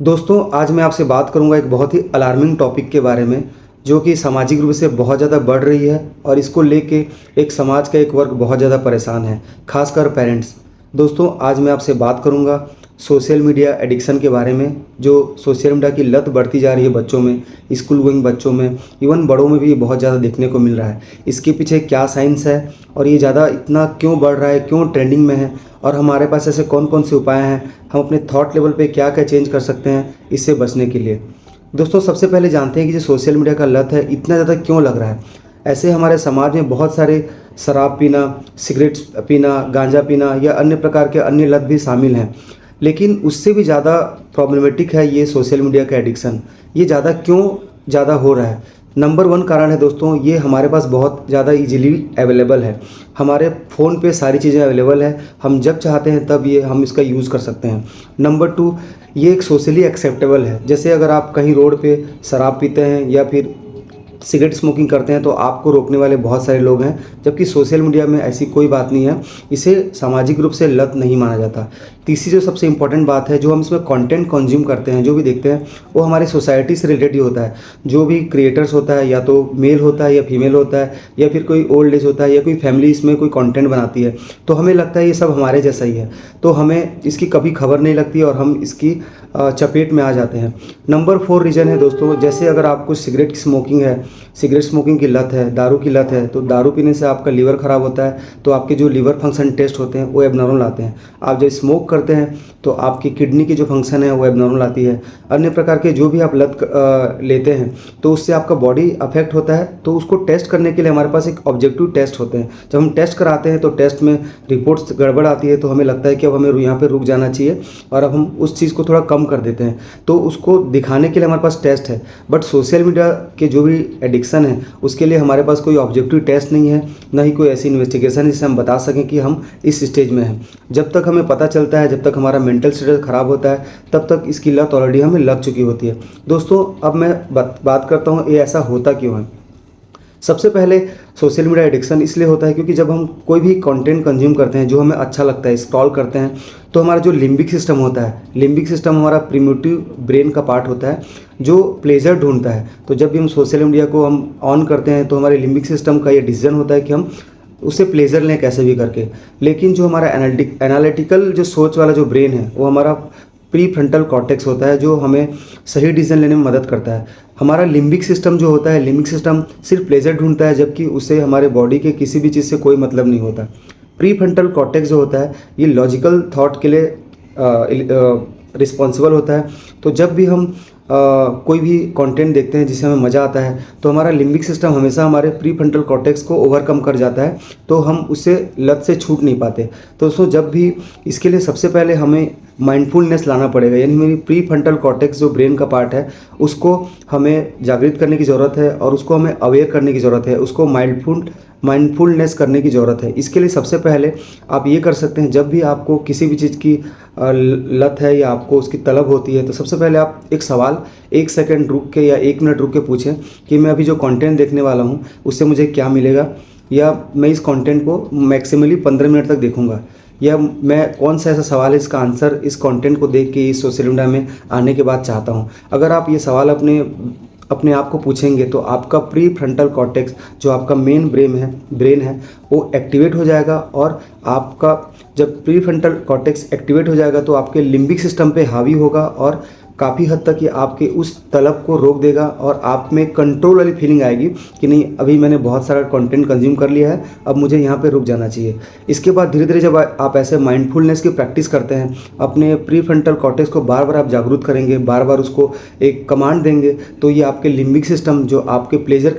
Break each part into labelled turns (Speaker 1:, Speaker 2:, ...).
Speaker 1: दोस्तों, आज मैं आपसे बात करूंगा एक बहुत ही अलार्मिंग टॉपिक के बारे में, जो कि सामाजिक रूप से बहुत ज़्यादा बढ़ रही है और इसको लेके एक समाज का एक वर्ग बहुत ज़्यादा परेशान है, खासकर पेरेंट्स। दोस्तों, आज मैं आपसे बात करूंगा सोशल मीडिया एडिक्शन के बारे में, जो सोशल मीडिया की लत बढ़ती जा रही है बच्चों में, स्कूल गोइंग बच्चों में, इवन बड़ों में भी ये बहुत ज़्यादा देखने को मिल रहा है। इसके पीछे क्या साइंस है और ये ज़्यादा इतना क्यों बढ़ रहा है, क्यों ट्रेंडिंग में है, और हमारे पास ऐसे कौन कौन से उपाय हैं, हम अपने थॉट लेवल पे क्या क्या चेंज कर सकते हैं इससे बचने के लिए। दोस्तों, सबसे पहले जानते हैं कि जो सोशल मीडिया का लत है इतना ज़्यादा क्यों लग रहा है। ऐसे हमारे समाज में बहुत सारे शराब पीना, सिगरेट पीना, गांजा पीना या अन्य प्रकार के अन्य लत भी शामिल हैं, लेकिन उससे भी ज़्यादा प्रॉब्लमेटिक है ये सोशल मीडिया का एडिक्शन। ये ज़्यादा हो रहा है। नंबर वन कारण है दोस्तों, ये हमारे पास बहुत ज़्यादा इजीली अवेलेबल है। हमारे फ़ोन पे सारी चीज़ें अवेलेबल है, हम जब चाहते हैं तब ये हम इसका यूज़ कर सकते हैं। नंबर टू, ये एक सोशली एक्सेप्टेबल है। जैसे अगर आप कहीं रोड पे शराब पीते हैं या फिर सिगरेट स्मोकिंग करते हैं तो आपको रोकने वाले बहुत सारे लोग हैं, जबकि सोशल मीडिया में ऐसी कोई बात नहीं है। इसे सामाजिक रूप से लत नहीं माना जाता। तीसरी जो सबसे इम्पोर्टेंट बात है, जो हम इसमें कंटेंट कंज्यूम करते हैं, जो भी देखते हैं, वो हमारी सोसाइटी से रिलेटेड होता है। जो भी क्रिएटर्स होता है, या तो मेल होता है या फीमेल होता है, या फिर कोई ओल्ड एज होता है, या कोई फैमिली इसमें कोई कंटेंट बनाती है, तो हमें लगता है ये सब हमारे जैसा ही है, तो हमें इसकी कभी खबर नहीं लगती और हम इसकी चपेट में आ जाते हैं। नंबर फोर रीज़न है दोस्तों, जैसे अगर आपको सिगरेट की स्मोकिंग है, सिगरेट स्मोकिंग की लत है, दारू की लत है, तो दारू पीने से आपका लीवर ख़राब होता है, तो आपके जो लीवर फंक्शन टेस्ट होते हैं वो एबनॉर्मल आते हैं। आप जब स्मोक करते हैं तो आपकी किडनी की जो फंक्शन है वो एबनॉर्मल आती है। अन्य प्रकार के जो भी आप लत लेते हैं तो उससे आपका बॉडी अफेक्ट होता है, तो उसको टेस्ट करने के लिए हमारे पास एक ऑब्जेक्टिव टेस्ट होते हैं। जब हम टेस्ट कराते हैं तो टेस्ट में रिपोर्ट्स गड़बड़ आती है, तो हमें लगता है कि अब हमें यहाँ पर रुक जाना चाहिए और अब हम उस चीज़ को थोड़ा कम कर देते हैं, तो उसको दिखाने के लिए हमारे पास टेस्ट है। बट सोशल मीडिया के जो भी एडिक्शन है उसके लिए हमारे पास कोई ऑब्जेक्टिव टेस्ट नहीं है, ना ही कोई ऐसी इन्वेस्टिगेशन जिससे हम बता सकें कि हम इस स्टेज में हैं। जब तक हमें पता चलता है, जब तक हमारा मेंटल स्टेटस ख़राब होता है, तब तक इसकी लत ऑलरेडी हमें लग चुकी होती है। दोस्तों, अब मैं बात करता हूँ ये ऐसा होता क्यों है। सबसे पहले सोशल मीडिया एडिक्शन इसलिए होता है क्योंकि जब हम कोई भी कंटेंट कंज्यूम करते हैं जो हमें अच्छा लगता है, स्क्रॉल करते हैं, तो हमारा जो लिम्बिक सिस्टम होता है, लिम्बिक सिस्टम हमारा प्रिमिटिव ब्रेन का पार्ट होता है जो प्लेजर ढूंढता है। तो जब भी हम सोशल मीडिया को हम ऑन करते हैं तो हमारे लिम्बिक सिस्टम का ये डिसीजन होता है कि हम उससे प्लेजर लें कैसे भी करके। लेकिन जो हमारा एनालिटिकल जो सोच वाला जो ब्रेन है वो हमारा प्री फ्रंटल कॉर्टेक्स होता है, जो हमें सही डिसीजन लेने में मदद करता है। हमारा लिम्बिक सिस्टम जो होता है, लिम्बिक सिस्टम सिर्फ प्लेजर ढूंढता है, जबकि उससे हमारे बॉडी के किसी भी चीज़ से कोई मतलब नहीं होता। प्री फ्रंटल कॉर्टेक्स जो होता है ये लॉजिकल थॉट के लिए रिस्पॉन्सिबल होता है। तो जब भी हम कोई भी कंटेंट देखते हैं जिससे हमें मज़ा आता है, तो हमारा लिम्बिक सिस्टम हमेशा हमारे प्री फ्रंटल कॉर्टेक्स को ओवरकम कर जाता है, तो हम उससे लत से छूट नहीं पाते। तो दोस्तों, जब भी इसके लिए सबसे पहले हमें माइंडफुलनेस लाना पड़ेगा, यानी मेरी प्री फ्रंटल कॉर्टेक्स जो ब्रेन का पार्ट है उसको हमें जागृत करने की ज़रूरत है और उसको हमें अवेयर करने की ज़रूरत है, उसको माइंडफुलनेस करने की ज़रूरत है। इसके लिए सबसे पहले आप ये कर सकते हैं, जब भी आपको किसी भी चीज़ की लत है या आपको उसकी तलब होती है, तो सबसे पहले आप एक सवाल 1 सेकंड रुक के या 1 मिनट रुक के पूछें कि मैं अभी जो कंटेंट देखने वाला हूँ उससे मुझे क्या मिलेगा, या मैं इस कंटेंट को मैक्सिमली 15 मिनट तक देखूँगा, या मैं कौन सा ऐसा सवाल है इसका आंसर इस कंटेंट को देख के इस सोशल मीडिया में आने के बाद चाहता हूँ। अगर आप ये सवाल अपने आप को पूछेंगे तो आपका प्री फ्रंटल कॉर्टेक्स जो आपका मेन ब्रेन है वो एक्टिवेट हो जाएगा, और आपका जब प्री फ्रंटल कॉर्टेक्स एक्टिवेट हो जाएगा तो आपके लिम्बिक सिस्टम पे हावी होगा और काफ़ी हद तक ये आपके उस तलब को रोक देगा और आप में कंट्रोल वाली फीलिंग आएगी कि नहीं, अभी मैंने बहुत सारा कंटेंट कंज्यूम कर लिया है, अब मुझे यहाँ पे रुक जाना चाहिए। इसके बाद धीरे धीरे जब आप ऐसे माइंडफुलनेस की प्रैक्टिस करते हैं, अपने प्री फ्रंटल कॉर्टेक्स को बार बार आप जागरूक करेंगे, बार बार उसको एक कमांड देंगे, तो ये आपके लिम्बिक सिस्टम जो आपके प्लेजर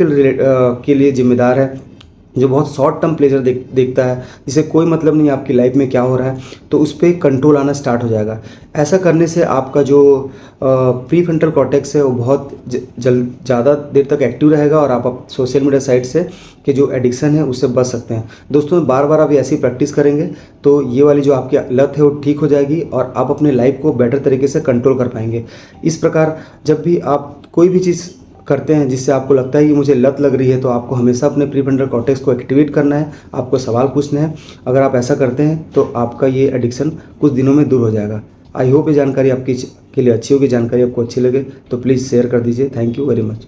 Speaker 1: के लिए जिम्मेदार है, जो बहुत शॉर्ट टर्म प्लेजर देखता है, जिसे कोई मतलब नहीं आपकी लाइफ में क्या हो रहा है, तो उस पर कंट्रोल आना स्टार्ट हो जाएगा। ऐसा करने से आपका जो प्री फ्रंटल कॉर्टेक्स है वो बहुत ज़्यादा देर तक एक्टिव रहेगा और आप सोशल मीडिया साइट से के जो एडिक्शन है उससे बच सकते हैं। दोस्तों, बार बार आप ऐसी प्रैक्टिस करेंगे तो ये वाली जो आपकी लत है वो ठीक हो जाएगी और आप अपने लाइफ को बेटर तरीके से कंट्रोल कर पाएंगे। इस प्रकार जब भी आप कोई भी चीज़ करते हैं जिससे आपको लगता है कि मुझे लत लग रही है, तो आपको हमेशा अपने प्री फ्रंटल कॉर्टेक्स को एक्टिवेट करना है, आपको सवाल पूछने हैं। अगर आप ऐसा करते हैं तो आपका ये एडिक्शन कुछ दिनों में दूर हो जाएगा। आई होप ये जानकारी आपकी के लिए अच्छी होगी। जानकारी आपको अच्छी लगे तो प्लीज़ शेयर कर दीजिए। Thank you very much.